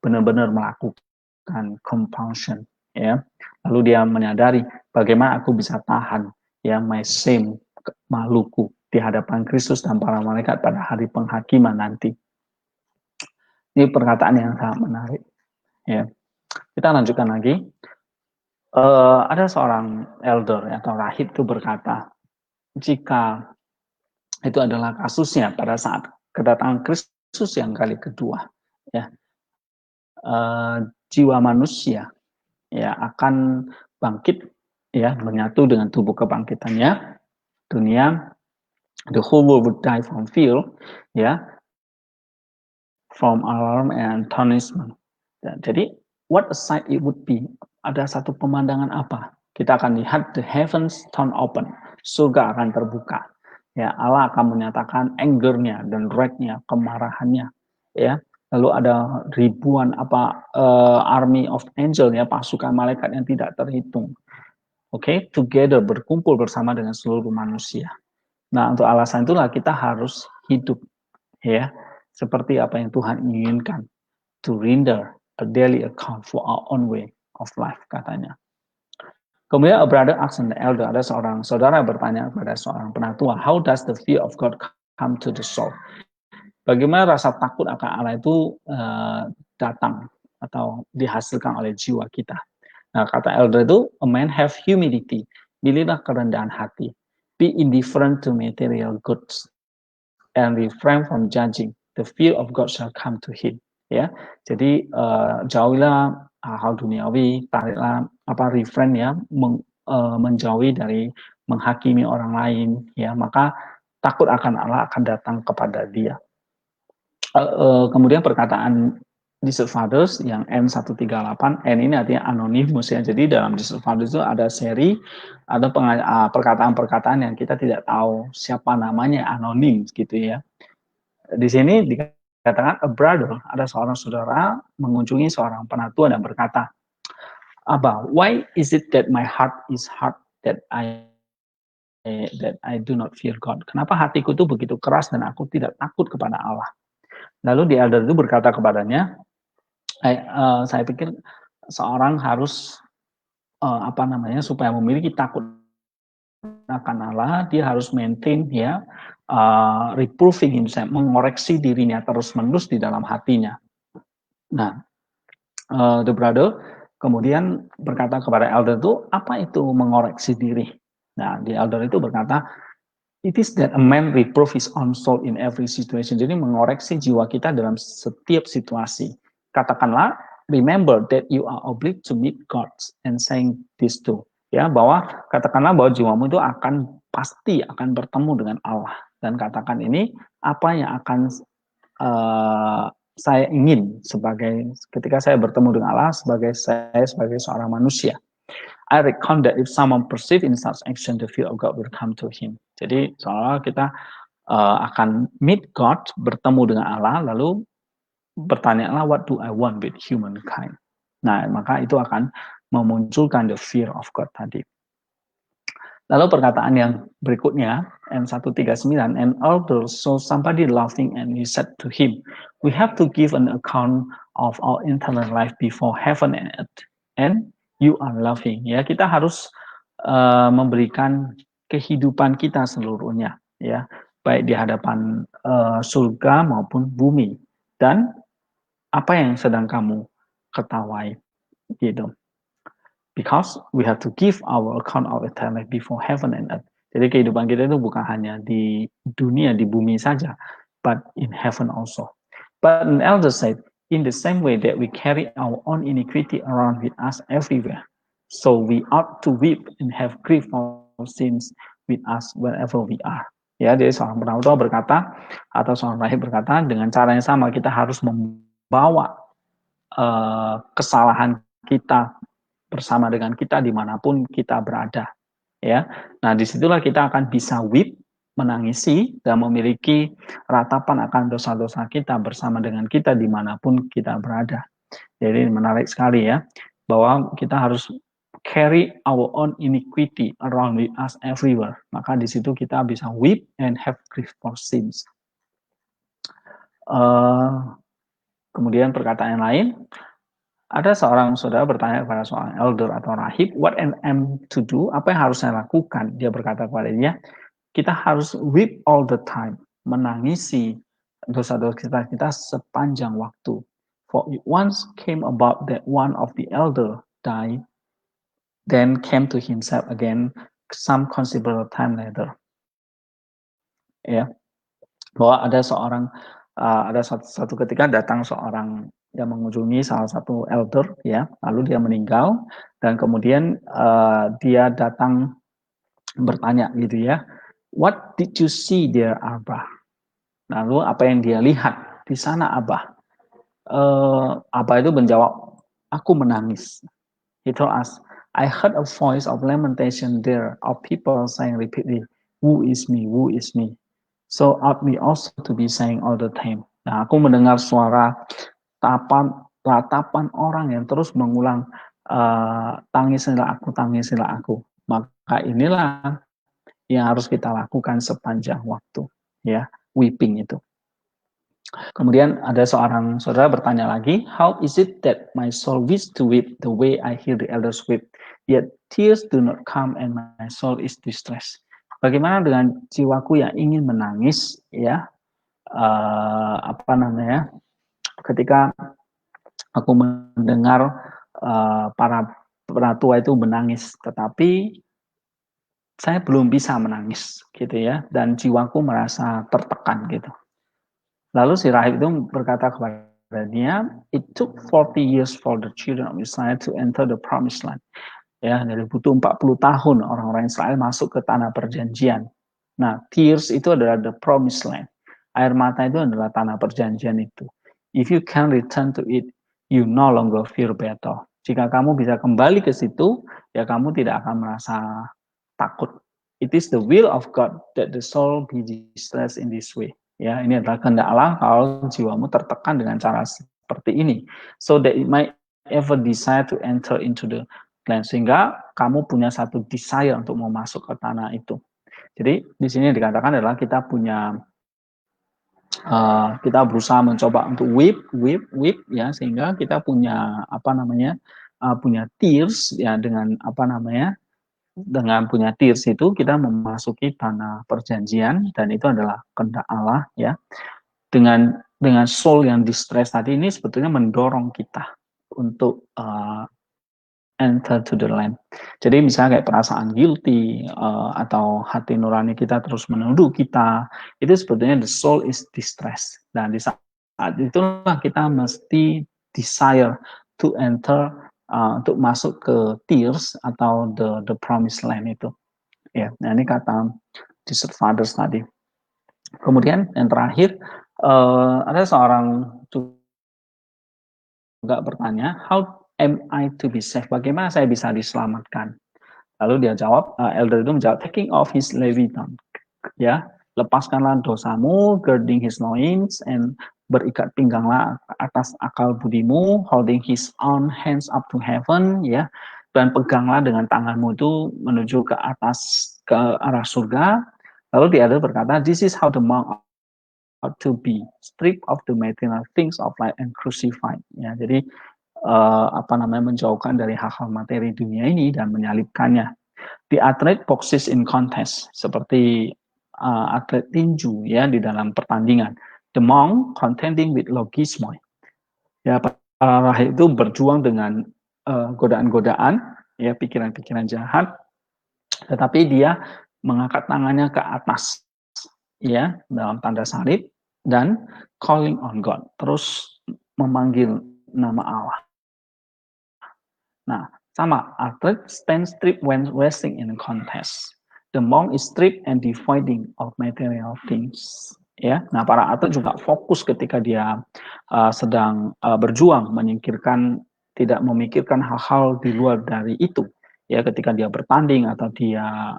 benar-benar melakukan compulsion, ya. Lalu dia menyadari bagaimana aku bisa tahan, ya, my shame, maluku di hadapan Kristus dan para malaikat pada hari penghakiman nanti. Ini perkataan yang sangat menarik. Ya, kita lanjutkan lagi. Ada seorang elder atau rahib itu berkata, jika itu adalah kasusnya pada saat kedatangan Kristus yang kali kedua, ya, jiwa manusia ya akan bangkit, ya, menyatu dengan tubuh kebangkitannya. Dunia, the whole world would die from fear, ya, from alarm and astonishment. Jadi, what a sight it would be. Ada satu pemandangan apa? Kita akan lihat the heavens turn open. Surga akan terbuka. Ya, Allah akan menyatakan anger-nya dan wrath-nya, kemarahannya. Ya, lalu ada ribuan army of angel, ya, pasukan malaikat yang tidak terhitung. Oke, together, berkumpul bersama dengan seluruh manusia. Nah, untuk alasan itulah kita harus hidup, ya, seperti apa yang Tuhan inginkan, to render a daily account for our own way of life, katanya. Kemudian a brother asked the elder, ada seorang saudara bertanya kepada seorang penatua, how does the fear of God come to the soul? Bagaimana rasa takut akan Allah itu datang atau dihasilkan oleh jiwa kita? Nah, kata elder itu, a man have humility Pilihlah kerendahan hati. Be indifferent to material goods and refrain from judging. The fear of God shall come to him. Ya, jadi jauhilah hal duniawi, tariklah refrain ya, menjauhi dari menghakimi orang lain ya, maka takut akan Allah akan datang kepada dia. Kemudian perkataan Desert Fathers yang N138, N ini artinya anonymous ya. Jadi dalam Desert Fathers itu ada seri, ada perkataan-perkataan yang kita tidak tahu siapa namanya, anonim gitu ya. Di sini dikatakan a brother, ada seorang saudara mengunjungi seorang penatua dan berkata, Abba, why is it that my heart is hard that I do not fear God? Kenapa hatiku itu begitu keras dan aku tidak takut kepada Allah? Lalu the elder itu berkata kepadanya, saya pikir seorang harus supaya memiliki takut akan Allah, dia harus maintain ya, reproving himself, mengoreksi dirinya terus-menerus di dalam hatinya. Nah, the brother kemudian berkata kepada elder itu, apa itu mengoreksi diri? Nah, the elder itu berkata, it is that a man reprove his own soul in every situation. Jadi mengoreksi jiwa kita dalam setiap situasi. Katakanlah, remember that you are obliged to meet God and saying this too. Ya, katakanlah bahwa jiwamu itu pasti akan bertemu dengan Allah. Dan katakan ini, apa yang akan saya ingin ketika saya bertemu dengan Allah sebagai seorang manusia. I reckon that if someone perceive in such action, the fear of God will come to him. Jadi seolah kita akan meet God, bertemu dengan Allah, lalu bertanyalah, what do I want with humankind? Nah, maka itu akan memunculkan the fear of God tadi. Lalu perkataan yang berikutnya, N139, an elder saw somebody laughing and he said to him, we have to give an account of our internal life before heaven and earth. And you are laughing. Ya, kita harus memberikan kehidupan kita seluruhnya, ya, baik di hadapan surga maupun bumi. Dan apa yang sedang kamu ketawain, gitu. Because we have to give our account of eternity before heaven and earth. Jadi kehidupan kita itu bukan hanya di dunia, di bumi saja, but in heaven also. But an elder said, in the same way that we carry our own iniquity around with us everywhere, so we ought to weep and have grief for sins with us wherever we are. Ya, jadi seorang penatua berkata, atau seorang rahib berkata, dengan cara yang sama kita harus membawa kesalahan kita bersama dengan kita dimanapun kita berada, ya. Nah, disitulah kita akan bisa weep, menangisi dan memiliki ratapan akan dosa-dosa kita bersama dengan kita dimanapun kita berada. Jadi menarik sekali ya, bahwa kita harus carry our own iniquity around with us everywhere. Maka di situ kita bisa weep and have grief for sins. Kemudian perkataan yang lain, ada seorang saudara bertanya kepada seorang elder atau rahib, what am to do? Apa yang harus saya lakukan? Dia berkata kepada dia, kita harus weep all the time, menangisi dosa-dosa kita sepanjang waktu. For it once came about that one of the elder died, then came to himself again some considerable time later. Ya, bahwa ada satu ketika datang seorang yang mengunjungi salah satu elder, ya, lalu dia meninggal dan kemudian dia datang bertanya gitu ya, what did you see there, Abah? Lalu apa yang dia lihat di sana, Abah? Abah itu menjawab, aku menangis. He told us, I heard a voice of lamentation there of people saying repeatedly, who is me, who is me? So ought we also to be saying all the time. Nah, aku mendengar suara ratapan orang yang terus mengulang, tangisilah aku. Maka inilah yang harus kita lakukan sepanjang waktu, ya, weeping itu. Kemudian ada seorang saudara bertanya lagi, how is it that my soul wishes to weep the way I hear the elders weep, yet tears do not come and my soul is distressed. Bagaimana dengan jiwaku yang ingin menangis, ya, ketika aku mendengar para penatua itu menangis, tetapi saya belum bisa menangis gitu ya, dan jiwaku merasa tertekan gitu. Lalu si rahib itu berkata kepada dia, it took 40 years for the children of Israel to enter the promised land. Ya, dari butuh 40 tahun orang-orang Israel masuk ke tanah perjanjian. Nah, tears itu adalah the promised land. Air mata itu adalah tanah perjanjian itu. If you can return to it, you no longer fear battle. Jika kamu bisa kembali ke situ, ya kamu tidak akan merasa takut. It is the will of God that the soul be distressed in this way. Ya, ini adalah kehendak Allah kalau jiwamu tertekan dengan cara seperti ini. So that it might ever desire to enter into the land. Sehingga kamu punya satu desire untuk mau masuk ke tanah itu. Jadi di sini dikatakan adalah kita berusaha mencoba untuk whip ya, sehingga kita punya punya tears ya, dengan dengan punya tears itu kita memasuki tanah perjanjian, dan itu adalah kehendak Allah ya. Dengan soul yang distress tadi ini sebetulnya mendorong kita untuk enter to the land. Jadi misalnya kayak perasaan guilty atau hati nurani kita terus menuduh kita, itu sebetulnya the soul is distressed. Dan di saat itulah kita mesti desire to enter, untuk masuk ke tears atau the promised land itu. Ya, nah ini kata Desert Fathers tadi. Kemudian yang terakhir, ada seorang juga bertanya, how am I to be saved? Bagaimana saya bisa diselamatkan? Lalu dia jawab, elder itu menjawab, taking off his leviathan, ya, lepaskanlah dosamu, girding his loins, and berikat pingganglah atas akal budimu, holding his own hands up to heaven, ya, dan peganglah dengan tanganmu itu menuju ke atas, ke arah surga. Lalu dia berkata, this is how the monk ought to be, stripped of the material things of life and crucified. Ya, jadi menjauhkan dari hal-hal materi dunia ini dan menyalibkannya. The athlete boxes in contest, seperti atlet tinju ya di dalam pertandingan. The monk contending with logismoi. Ya, para rahib itu berjuang dengan godaan-godaan, ya, pikiran-pikiran jahat, tetapi dia mengangkat tangannya ke atas, ya, dalam tanda salib, dan calling on God, terus memanggil nama Allah. Nah, sama, athlete stand stripped when wrestling in a contest. The monk is stripped and devoiding of material things. Ya, nah para atlet juga fokus ketika dia sedang berjuang, tidak memikirkan hal-hal di luar dari itu. Ya, ketika dia bertanding atau dia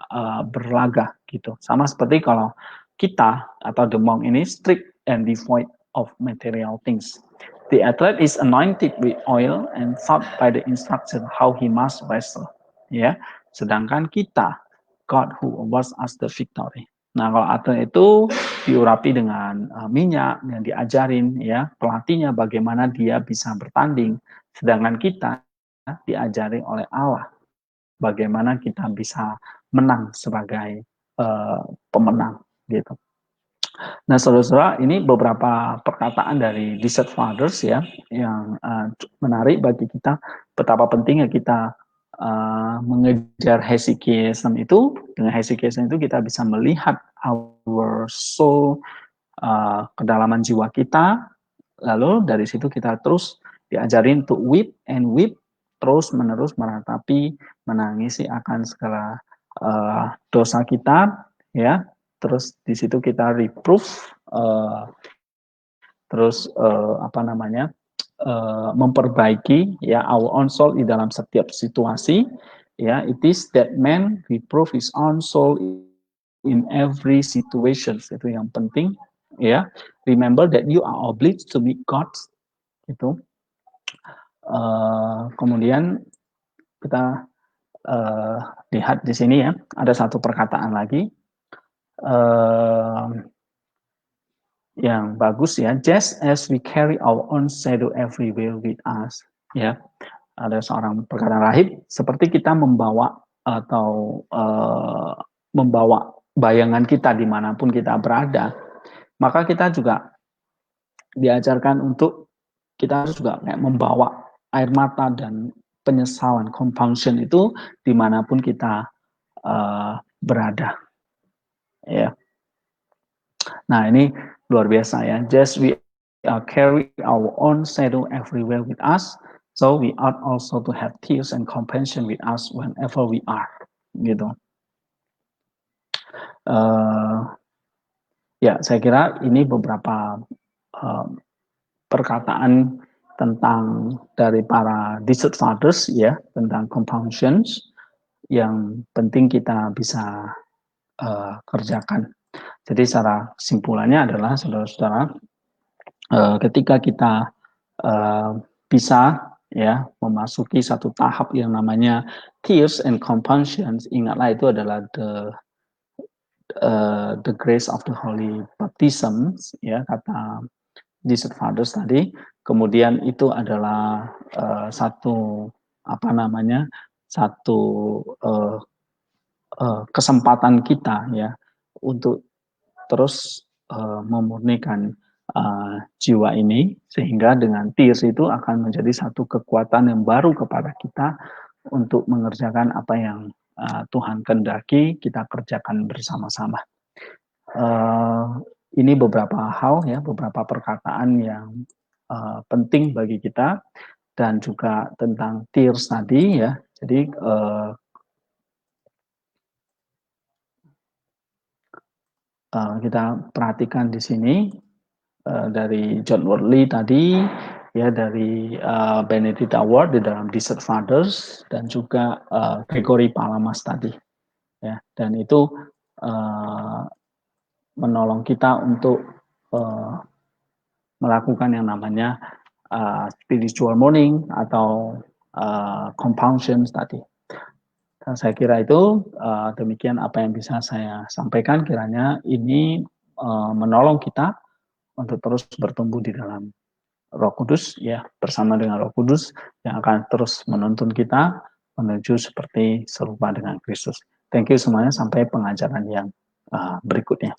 berlaga gitu. Sama seperti kalau kita atau the monk ini stripped and devoid of material things. The athlete is anointed with oil and taught by the instruction how he must wrestle. Ya, sedangkan kita, God who awards us the victory. Nah, kalau atlet itu diurapi dengan minyak yang diajarin, ya, pelatihnya bagaimana dia bisa bertanding, sedangkan kita diajari oleh Allah bagaimana kita bisa menang sebagai pemenang, gitu. Nah, saudara-saudara, ini beberapa perkataan dari Desert Fathers ya, yang menarik bagi kita, betapa pentingnya kita mengejar hesychiasm itu. Dengan hesychiasm itu kita bisa melihat our soul, kedalaman jiwa kita, lalu dari situ kita terus diajarin to weep and weep, terus menerus meratapi, menangisi akan segala dosa kita, ya. Terus di situ kita reproof, terus memperbaiki ya our own soul di dalam setiap situasi, ya. It is that man reproof his own soul in every situation. Itu yang penting, ya. Remember that you are obliged to meet God, itu. Kemudian kita lihat di sini ya, ada satu perkataan lagi yang bagus ya, just as we carry our own shadow everywhere with us, ya. Ada seorang perkataan rahib, seperti kita membawa membawa bayangan kita dimanapun kita berada, maka kita juga diajarkan untuk kita harus juga kayak membawa air mata dan penyesalan, compunction itu dimanapun kita berada. Ya. Nah, ini luar biasa ya. Just we carry our own shadow everywhere with us, so we ought also to have tears and compassion with us whenever we are. Gitu. Ya, saya kira ini beberapa perkataan tentang dari para desert fathers ya, tentang compassions yang penting kita bisa kerjakan. Jadi secara kesimpulannya adalah saudara-saudara, ketika kita bisa ya memasuki satu tahap yang namanya tears and compassions, ingatlah itu adalah the grace of the holy baptism ya, kata desert fathers tadi. Kemudian itu adalah satu apa namanya, satu kesempatan kita ya untuk terus memurnikan jiwa ini, sehingga dengan tears itu akan menjadi satu kekuatan yang baru kepada kita untuk mengerjakan apa yang Tuhan kehendaki kita kerjakan bersama-sama. Ini beberapa hal ya, beberapa perkataan yang penting bagi kita, dan juga tentang tears tadi ya. Jadi kita perhatikan di sini dari John Wortley tadi ya, dari Benedict Award di dalam Desert Fathers, dan juga Gregory Palamas tadi ya, dan itu menolong kita untuk melakukan yang namanya spiritual mourning atau compassion tadi. Dan saya kira itu demikian apa yang bisa saya sampaikan. Kiranya ini menolong kita untuk terus bertumbuh di dalam Roh Kudus ya, bersama dengan Roh Kudus yang akan terus menuntun kita menuju seperti serupa dengan Kristus. Thank you semuanya, sampai pengajaran yang berikutnya.